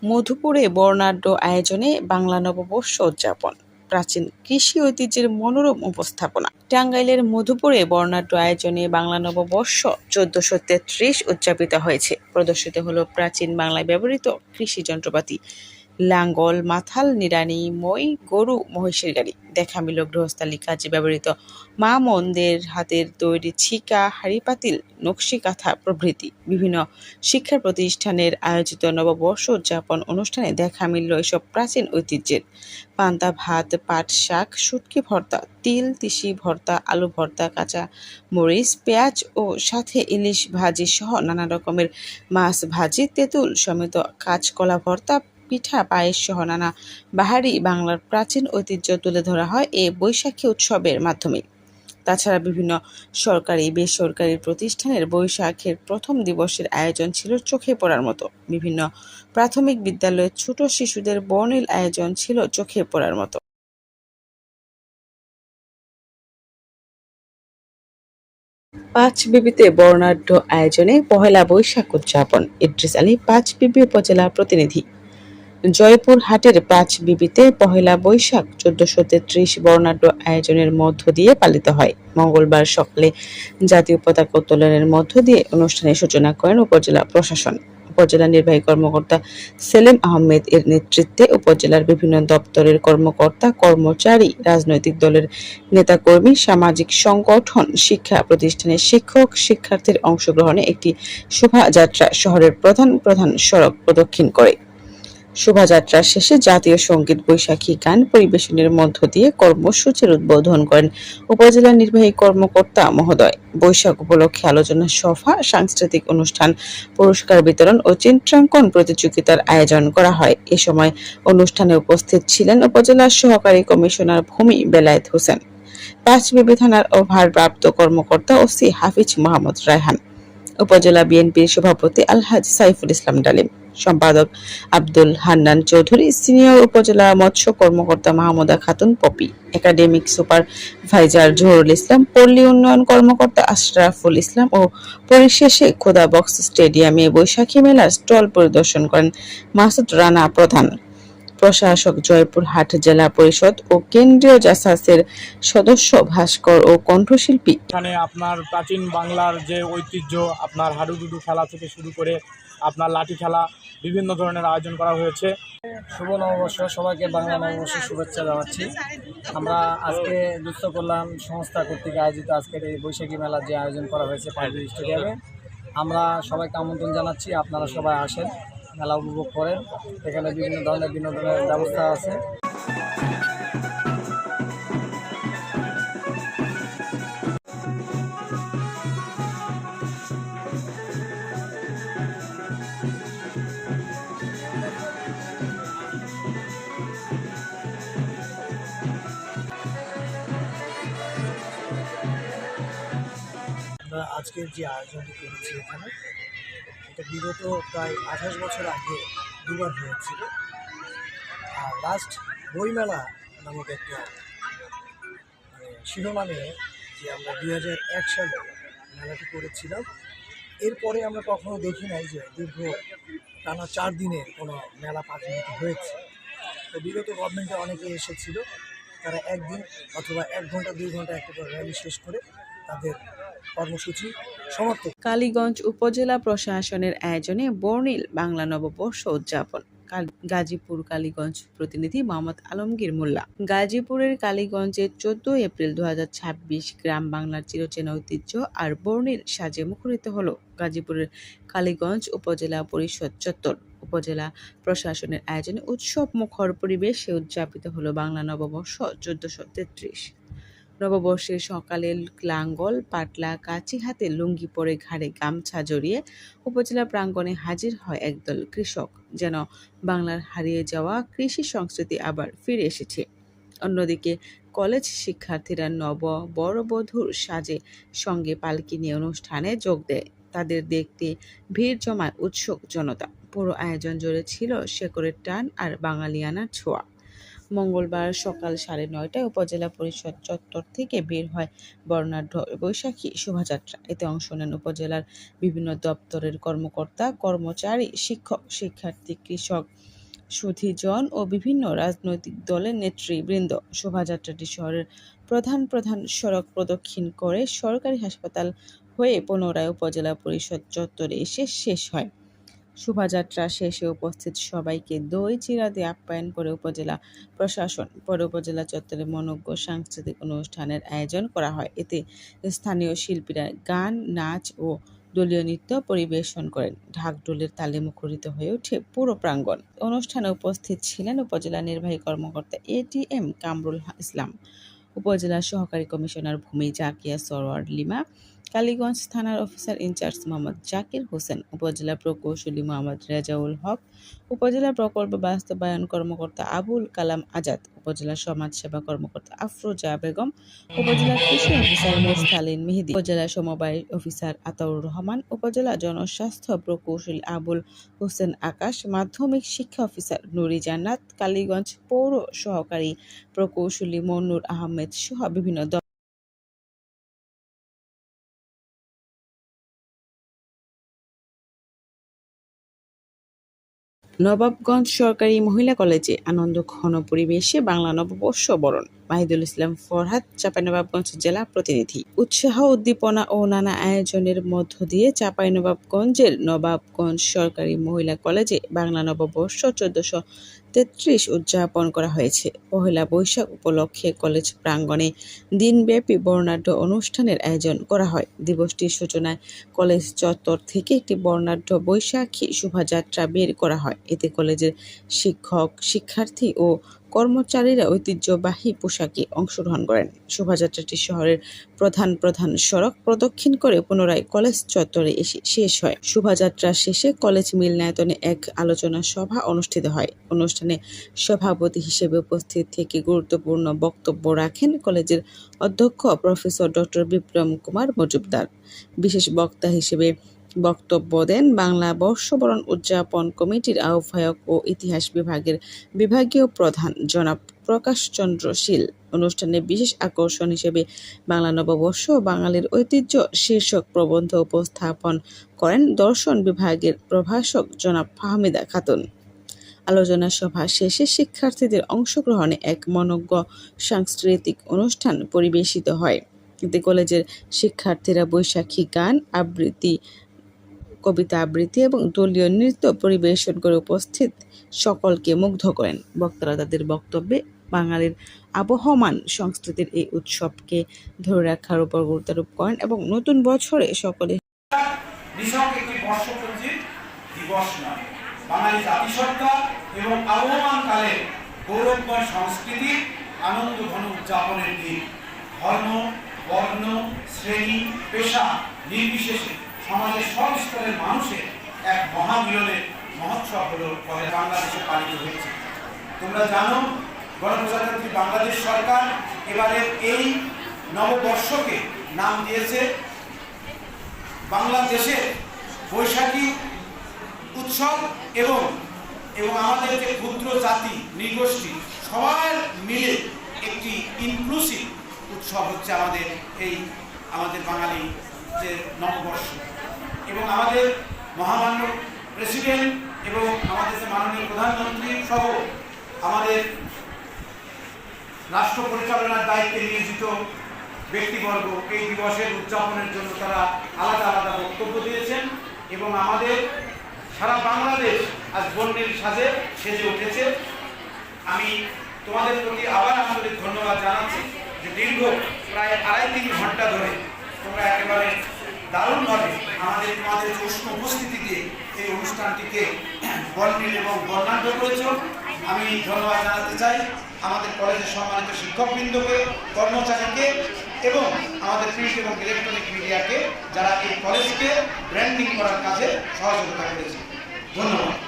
মধুপুরে বর্ণাঢ্য আয়োজনে বাংলা নববর্ষ উদযাপন, প্রাচীন কৃষি ঐতিহ্যের মনোরম উপস্থাপনা। টাঙ্গাইলের মধুপুরে বর্ণাঢ্য আয়োজনে বাংলা নববর্ষ ১৪৩৩ উদযাপিত হয়েছে। প্রদর্শিত হলো প্রাচীন বাংলায় ব্যবহৃত কৃষি যন্ত্রপাতি, লাঙ্গল, মাথাল, নিড়ানি, মই, গরু, মহিষের গাড়ি। দেখা মিল গৃহস্থালী কাজে ব্যবহৃত মা মন্দের হাতের তৈরি ছিকা, হাঁড়ি পাতিল, নকশি কাঁথা প্রভৃতি। বিভিন্ন শিক্ষা প্রতিষ্ঠানের আয়োজিত নববর্ষ উদযাপন অনুষ্ঠানে দেখা মিলল এসব প্রাচীন ঐতিহ্যের। পান্তা ভাত, পাট শাক, শুটকি ভর্তা, তিল তিসি ভর্তা, আলু ভর্তা, কাঁচা মরিচ, পেঁয়াজ ও সাথে ইলিশ ভাজি সহ নানা রকমের মাছ ভাজি, তেঁতুল সমেত কাঁচকলা ভর্তা, পিঠা, পায়েস সহ নানা বাহারি বাংলার প্রাচীন ঐতিহ্য তুলে ধরা হয় এ বৈশাখী উৎসবের মাধ্যমে। তাছাড়া বিভিন্ন সরকারি বেসরকারি প্রতিষ্ঠানের বৈশাখের প্রথম দিবসের আয়োজন ছিল চোখে পড়ার মতো। বিভিন্ন প্রাথমিক বিদ্যালয়ের ছোট শিশুদের বর্ণিল আয়োজন ছিল চোখে পড়ার মতো। পাঁচবিবিতে বর্ণাঢ্য আয়োজনে পহেলা বৈশাখ উদযাপন, ইদ্রিস আলী, পাঁচবিবি উপজেলা প্রতিনিধি। জয়পুরহাটের পাঁচবিবিতে পহেলা বৈশাখ ১৪৩৩ বর্ণাঢ্য আয়োজনের মধ্য দিয়ে পালিত হয়। মঙ্গলবার সকালে জাতীয় পতাকা উত্তোলনের মধ্য দিয়ে অনুষ্ঠানের সূচনা করেন উপজেলা প্রশাসন। উপজেলা নির্বাহী কর্মকর্তা সেলিম আহমেদ এর নেতৃত্বে উপজেলার বিভিন্ন দপ্তরের কর্মকর্তা কর্মচারী, রাজনৈতিক দলের নেতাকর্মী, সামাজিক সংগঠন, শিক্ষা প্রতিষ্ঠানের শিক্ষক শিক্ষার্থীর অংশগ্রহণে একটি শোভাযাত্রা শহরের প্রধান প্রধান সড়ক প্রদক্ষিণ করে। শোভাযাত্রা শেষে জাতীয় সঙ্গীত, বৈশাখী গান পরিবেশনের মধ্য দিয়ে কর্মসূচির উদ্বোধন করেন উপজেলা নির্বাহী কর্মকর্তা মহোদয়। বৈশাখ উপলক্ষে আলোচনা সভা, সাংস্কৃতিক অনুষ্ঠান, পুরস্কার বিতরণ ও চিত্রাঙ্কন প্রতিযোগিতার আয়োজন করা হয়। এ সময় অনুষ্ঠানে উপস্থিত ছিলেন উপজেলা সহকারী কমিশনার ভূমি বেলায়েত হোসেন, পাঁচবিবি থানার ভারপ্রাপ্ত কর্মকর্তা ওসি হাফিজ মোহাম্মদ রায়হান, উপজেলা বিএনপির সভাপতি আলহাজ সাইফুল ইসলাম ডালিম, সম্পাদক আব্দুল হান্নান চৌধুরী, সিনিয়র উপজেলা মৎস্য কর্মকর্তা মাহমুদা খাতুন পপি, একাডেমিক সুপারভাইজার জহুরুল ইসলাম, পল্লী উন্নয়ন কর্মকর্তা আশরাফুল ইসলাম ও পরিশেষে খোদাবক্স স্টেডিয়ামে বৈশাখী মেলার স্টল পরিদর্শন করেন মাসুদ রানা প্রধান। প্রশাসক জয়পুরহাট জেলা পরিষদ ও কেন্দ্রীয় জাসাসের সদস্য ভাস্কর ও কণ্ঠশিল্পী। এখানে আপনার প্রাচীন বাংলার যে ঐতিহ্য, আপনার হাডুডুডু খেলা থেকে শুরু করে আপনার লাঠি খেলা, বিভিন্ন ধরনের আয়োজন করা হয়েছে। শুভ নববর্ষ, সবাইকে বাংলা নববর্ষের শুভেচ্ছা জানাচ্ছি। আমরা আজকে দুস্থ কল্যাণ সংস্থা কর্তৃক আয়োজিত আজকের এই বৈশাখী মেলার যে আয়োজন করা হয়েছে পার্টি স্টেডিয়ামে, আমরা সবাইকে আমন্ত্রণ জানাচ্ছি। আপনারা সবাই আসেন, মেলা উপভোগ করেন। এখানে বিভিন্ন ধরনের বিনোদনের ব্যবস্থা আছে। আমরা আজকের যে আয়োজনটি করেছি এখানে, এটা বিগত প্রায় ২৮ বছর আগে দুবার হয়েছিল। আর লাস্ট বইমেলা নামক একটা শিরোনামে যে আমরা ২০০১ সালে মেলাটি করেছিলাম। এরপরে আমরা কখনো দেখি নাই যে দীর্ঘ টানা ৪ দিনের কোনো মেলা পাকাপাকি হয়েছে। তো বিগত গভর্নমেন্টে অনেকে এসেছিল, তারা একদিন অথবা ১ ঘন্টা ২ ঘন্টা একটা করে র্যালি শেষ করে তাদের কর্মসূচি সমাপ্ত। কালীগঞ্জ উপজেলা প্রশাসনের আয়োজনে বর্ণিল বাংলা নববর্ষ উদযাপন। গাজীপুর কালীগঞ্জ প্রতিনিধি মোহাম্মদ আলমগীর মোল্লা। গাজীপুরের কালীগঞ্জে ১৪ এপ্রিল ২০২৬ গ্রাম বাংলার চিরচেনা ঐতিহ্য আর বর্ণিল সাজে মুখরিত হলো গাজীপুরের কালীগঞ্জ উপজেলা পরিষদ চত্বর। উপজেলা প্রশাসনের আয়োজনে উৎসব মুখর পরিবেশে উদযাপিত হলো বাংলা নববর্ষ ১৪৩৩। নববর্ষের সকালে লাঙ্গল, পাটলা, কাঁচি হাতে লুঙ্গি পরে ঘাড়ে গামছা জড়িয়ে উপজেলা প্রাঙ্গণে হাজির হয় একদল কৃষক, যেন বাংলার হারিয়ে যাওয়া কৃষি সংস্কৃতি আবার ফিরে এসেছে। অন্যদিকে কলেজ শিক্ষার্থীরা নব বরবধূর সাজে সঙ্গে পালকি নিয়ে অনুষ্ঠানে যোগ দেয়। তাদের দেখতে ভিড় জমায় উৎসুক জনতা। পুরো আয়োজন জুড়ে ছিল শেকড়ের টান আর বাঙালিয়ানার ছোঁয়া। মঙ্গলবার সকাল 9:30টায় উপজেলা পরিষদ চত্বর থেকে বের হয় বর্ণাঢ্য বৈশাখী শোভাযাত্রা। এতে অংশ নেন উপজেলার বিভিন্ন দপ্তরের কর্মকর্তা, কর্মচারী, শিক্ষক, শিক্ষার্থী, কৃষক, সুধীজন ও বিভিন্ন রাজনৈতিক দলের নেতৃবৃন্দ। শোভাযাত্রাটি শহরের প্রধান সড়ক প্রদক্ষিণ করে সরকারি হাসপাতাল হয়ে পুনরায় উপজেলা পরিষদ চত্বরে এসে শেষ হয়। শোভাযাত্রা শেষে উপস্থিত সবাইকে দই চিড়া দিয়ে আপ্যায়ন করে উপজেলা প্রশাসন। পরে উপজেলা চত্বরে মনোজ্ঞ সাংস্কৃতিক অনুষ্ঠানের আয়োজন করা হয়। এতে স্থানীয় শিল্পীরা গান, নাচ ও দলীয় নৃত্য পরিবেশন করেন। ঢাকঢোলের তালে মুখরিত হয়ে ওঠে পুরো প্রাঙ্গণ। অনুষ্ঠানে উপস্থিত ছিলেন উপজেলা নির্বাহী কর্মকর্তা ATM কামরুল ইসলাম, উপজেলা সহকারী কমিশনার ভূমি জাকিয়া সরোয়ার লিমা, কালীগঞ্জ থানার অফিসার ইনচার্জ মোহাম্মদ জাকির হোসেন, উপজেলা প্রকৌশলী মোহাম্মদ রেজাউল হক, উপজেলা প্রকল্প বাস্তবায়ন কর্মকর্তা আবুল কালাম আজাদ, উপজেলা সমাজসেবা কর্মকর্তা আফরোজা বেগম, উপজেলা কৃষি অফিসার মুস্তালিন মেহেদী, উপজেলা সমবায় অফিসার আতাউর রহমান, উপজেলা জনস্বাস্থ্য প্রকৌশলী আবুল হোসেন আকাশ, মাধ্যমিক শিক্ষা অফিসার নুরি জান্নাত, কালীগঞ্জ পৌর সহকারী প্রকৌশলী মন্নুর আহমেদ সহ বিভিন্ন নবাবগঞ্জ সরকারি মহিলা কলেজে আনন্দঘন পরিবেশে বাংলা নববর্ষ বরণ। মাহিদুল ইসলাম ফরহাদ, চাঁপাইনবাবগঞ্জ জেলা প্রতিনিধি। উৎসাহ, উদ্দীপনা ও নানা আয়োজনের মধ্য দিয়ে চাঁপাইনবাবগঞ্জের নবাবগঞ্জ সরকারি মহিলা কলেজে বাংলা নববর্ষ 1433 উদযাপন করা হয়েছে। পহেলা বৈশাখ উপলক্ষে কলেজ প্রাঙ্গণে দিনব্যাপী বর্ণাঢ্য অনুষ্ঠানের আয়োজন করা হয়। দিবসটির সূচনায় কলেজ চত্বর থেকে একটি বর্ণাঢ্য বৈশাখী শোভাযাত্রা বের করা হয়। এতে কলেজের শিক্ষক, শিক্ষার্থী ও কর্মচারীরা ঐতিহ্যবাহী পোশাকে অংশগ্রহণ করেন। শোভাযাত্রাটি শহরের প্রধান সড়ক প্রদক্ষিণ করে পুনরায় কলেজ চত্বরে এসে শেষ হয়। শোভাযাত্রা শেষে কলেজ মিলনায়তনে এক আলোচনা সভা অনুষ্ঠিত হয়। অনুষ্ঠানে সভাপতি হিসেবে উপস্থিত থেকে গুরুত্বপূর্ণ বক্তব্য রাখেন কলেজের অধ্যক্ষ প্রফেসর ডক্টর বিক্রম কুমার মজুমদার। বিশেষ বক্তা হিসেবে বক্তব্য দেন বাংলা বর্ষবরণ উদযাপন কমিটির আহ্বায়ক ও ইতিহাস বিভাগের বিভাগীয় প্রধান জনাব প্রকাশ চন্দ্র শীল। অনুষ্ঠানে বিশেষ আকর্ষণ হিসেবে বাংলা নববর্ষ ও বাঙালির ঐতিহ্য শীর্ষক প্রবন্ধ উপস্থাপন করেন দর্শন বিভাগের প্রভাষক জনাব ফাহমিদা খাতুন। আলোচনা সভা শেষে শিক্ষার্থীদের অংশগ্রহণে এক মনোজ্ঞ সাংস্কৃতিক অনুষ্ঠান পরিবেশিত হয়। এতে কলেজের শিক্ষার্থীরা বৈশাখী গান, আবৃত্তি, কবিতা আবৃত্তি এবং দলীয় নৃত্য পরিবেশন করে উপস্থিত সকলকে মুগ্ধ করেন। বক্তারা তাদের বক্তব্যে বাঙালির আবহমান সংস্কৃতির এই উৎসবকে ধরে রাখার উপর গুরুত্বারোপ করেন এবং নতুন বছরে সকলে একটি বর্ষপঞ্জির দিবস নয়, বাঙালি জাতিসত্তা এবং আবহমান কালের গৌরবময় সংস্কৃতি আনন্দ ঘন উদযাপনের দিন। ধর্ম, বর্ণ, শ্রেণী, পেশা নির্বিশেষে সমাজের সব স্তরের মানুষের এক মহামিলনের মহোৎসব হলো বাংলাদেশে পালিত হয়েছে। তোমরা জানো, গণপ্রজাতন্ত্রী বাংলাদেশ সরকার এবারের এই নববর্ষকে নাম দিয়েছে বাংলাদেশের বৈশাখী উৎসব এবং আমাদের যে ক্ষুদ্র জাতি নৃগোষ্ঠী সবার মিলে একটি ইনক্লুসিভ উৎসব হচ্ছে আমাদের বাঙালি যে নববর্ষ। এবং আমাদের মহামান্য প্রেসিডেন্ট এবং আমাদের যে মাননীয় প্রধানমন্ত্রী সহ আমাদের রাষ্ট্র পরিচালনার দায়িত্বে নিয়োজিত ব্যক্তিবর্গ এই দিবসের উদযাপনের জন্য তারা আলাদা বক্তব্য দিয়েছেন এবং আমাদের সারা বাংলাদেশ আজ বর্ণিল সাজে সেজে উঠেছে। আমি তোমাদের প্রতি আবার আন্তরিক ধন্যবাদ জানাচ্ছি যে দীর্ঘ প্রায় 2.5-3 ঘন্টা ধরে তোমরা একেবারে দারুণভাবে তোমাদের উষ্ণ উপস্থিতি দিয়ে এই অনুষ্ঠানটিকে বর্ণিল এবং বর্ণাঢ্য করেছ। আমি ধন্যবাদ জানাতে চাই আমাদের কলেজের সম্মানিত শিক্ষকবৃন্দকে, কর্মচারীকে এবং আমাদের প্রিন্ট এবং ইলেকট্রনিক মিডিয়াকে, যারা এই কলেজকে ব্র্যান্ডিং করার কাজে সহযোগিতা করেছে। ধন্যবাদ।